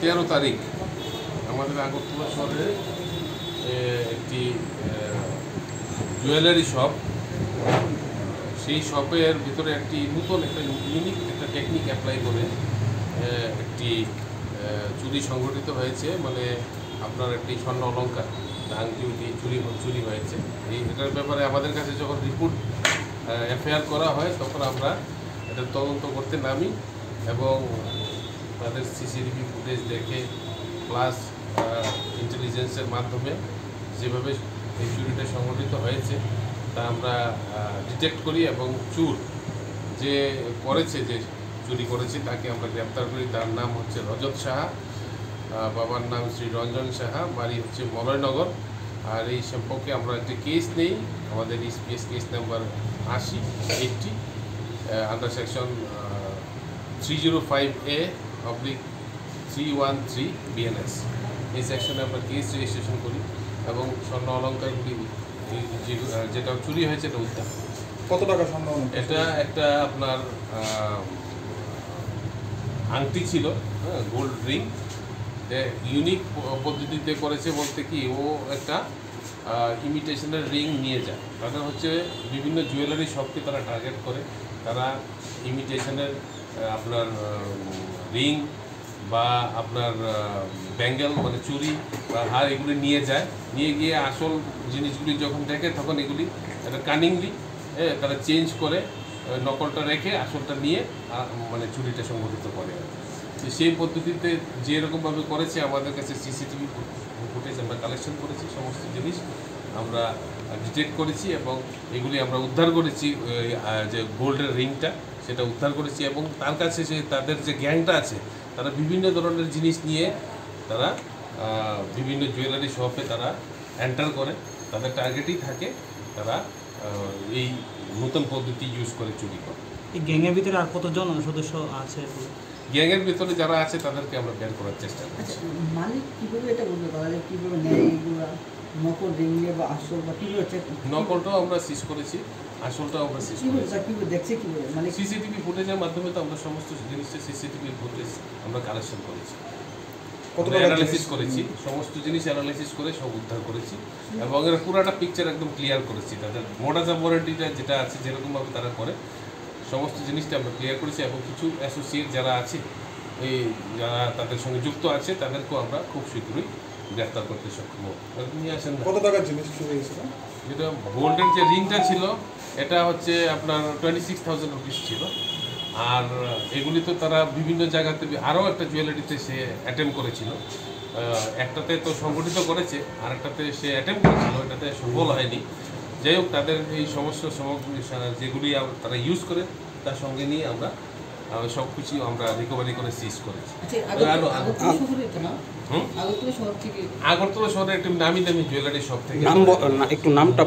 13 তারিখ আমাদের আগরতলা শহরে একটি জুয়েলারি শপ, সেই শপের ভিতরে একটি নতুন একটা ইউনিক একটা টেকনিক অ্যাপ্লাই করে একটি চুরি সংঘটিত হয়েছে। মানে আপনার একটি স্বর্ণ অলঙ্কার আংটি চুরি হয়েছে। এটার ব্যাপারে আমাদের কাছে যখন রিপোর্ট এফআইআর করা হয় তখন আমরা এটা তদন্ত করতে নামি এবং তাদের সিসিটিভি ফুটেজ দেখে প্লাস ইন্টেলিজেন্সের মাধ্যমে যেভাবে এই চুরিটা সংঘটিত হয়েছে তা আমরা ডিটেক্ট করি এবং যে চুরি করেছে তাকে আমরা গ্রেপ্তার করি। তার নাম হচ্ছে রজত সাহা, বাবার নাম শ্রী রঞ্জন সাহা, বাড়ি হচ্ছে মলয়নগর। আর এই সম্পর্কে আমরা একটি কেস নেই, আমাদের ইসপিএস case number 80 under section 305A/313 BNS এই সেকশনে আমরা কেস রেজিস্ট্রেশন করি এবং স্বর্ণ অলঙ্কারগুলি যেটা চুরি হয়েছে এটা উদ্ধার। কত টাকা স্বর্ণ? এটা একটা আপনার আংটি ছিল, গোল্ড রিং। ইউনিক পদ্ধতিতে করেছে বলতে কি, ও একটা ইমিটেশনের রিং নিয়ে যায়। তাদের হচ্ছে বিভিন্ন জুয়েলারি শপকে তারা টার্গেট করে, তারা ইমিটেশনের আপনার রিং বা আপনার ব্যাঙ্গেল মানে চুরি বা হার এগুলি নিয়ে যায়। নিয়ে গিয়ে আসল জিনিসগুলি যখন দেখে তখন এগুলি একটা কানিংলি তারা চেঞ্জ করে নকলটা রেখে আসলটা নিয়ে মানে চুরিটা সংঘটিত করে। তো সেই পদ্ধতিতে যেরকমভাবে করেছে আমাদের কাছে সিসিটিভি ফুটেজ আমরা কালেকশন করেছি, সমস্ত জিনিস আমরা ডিটেক্ট করেছি এবং এগুলি আমরা উদ্ধার করেছি। যে গোল্ডের রিংটা সেটা উদ্ধার করেছি এবং তার কাছে তাদের যে গ্যাংটা আছে তারা বিভিন্ন ধরনের জিনিস নিয়ে তারা বিভিন্ন জুয়েলারি শপে তারা এন্টার করে। তাদের টার্গেটই থাকে তারা এই নতুন পদ্ধতি ইউজ করে চুরি করে। এই গ্যাংয়ের ভিতরে আর কতজন সদস্য আছে? গ্যাংয়ের ভিতরে যারা আছে তাদেরকে আমরা বের করার চেষ্টা করছি। মালিক কীভাবে এটা বলতে পারে, কীভাবে নেয় এইগুলা, নকল রিংয়ে বা আসল বা কীভাবে চেক? নকলটাও আমরা সিজ করেছি, আসলটাও আমরা সিজ করেছি। কীভাবে দেখছে, কীভাবে মানে সিসিটিভি ফুটেজের মাধ্যমে তো আমরা সমস্ত জিনিসটা সিসিটিভি ফুটেজ আমরা কালেকশন করেছি, অ্যানালাইসিস করেছি, সমস্ত জিনিস অ্যানালাইসিস করে সব উদ্ধার করেছি এবং এর পুরাটা পিকচার একদম ক্লিয়ার করেছি। তাদের মোডাস অপারেন্ডিটা যেটা আছে যেরকমভাবে তারা করে সমস্ত জিনিসটা আমরা ক্লিয়ার করেছি এবং কিছু অ্যাসোসিয়েট যারা আছে যারা তাদের সঙ্গে যুক্ত আছে তাদেরকেও আমরা খুব শীঘ্রই গ্রেফতার করতে সক্ষম হব। নিয়ে আসেন। কত টাকার জিনিস চুরি হয়েছিল? যেটা গোল্ডের যে রিংটা ছিল এটা হচ্ছে আপনার 26,000 রুপিস ছিল। আর এগুলি তো তারা বিভিন্ন জায়গাতে আরও একটা জুয়েলারিতে সে অ্যাটেম্প করেছিল। একটাতে তো সংগঠিত করেছে, আর একটাতে সে অ্যাটেম্প করেছিল, এটাতে সফল হয়নি। যাই হোক, তাদের এই সমস্ত সামগ্রী যেগুলি তারা ইউজ করে তার সঙ্গে নিয়ে আমরা সব কিছু আমরা রিকভারি করে সিজ করেছি। আগরতলা শহরে একটি নামি দামি জুয়েলারি শপ থেকে। একটু নামটা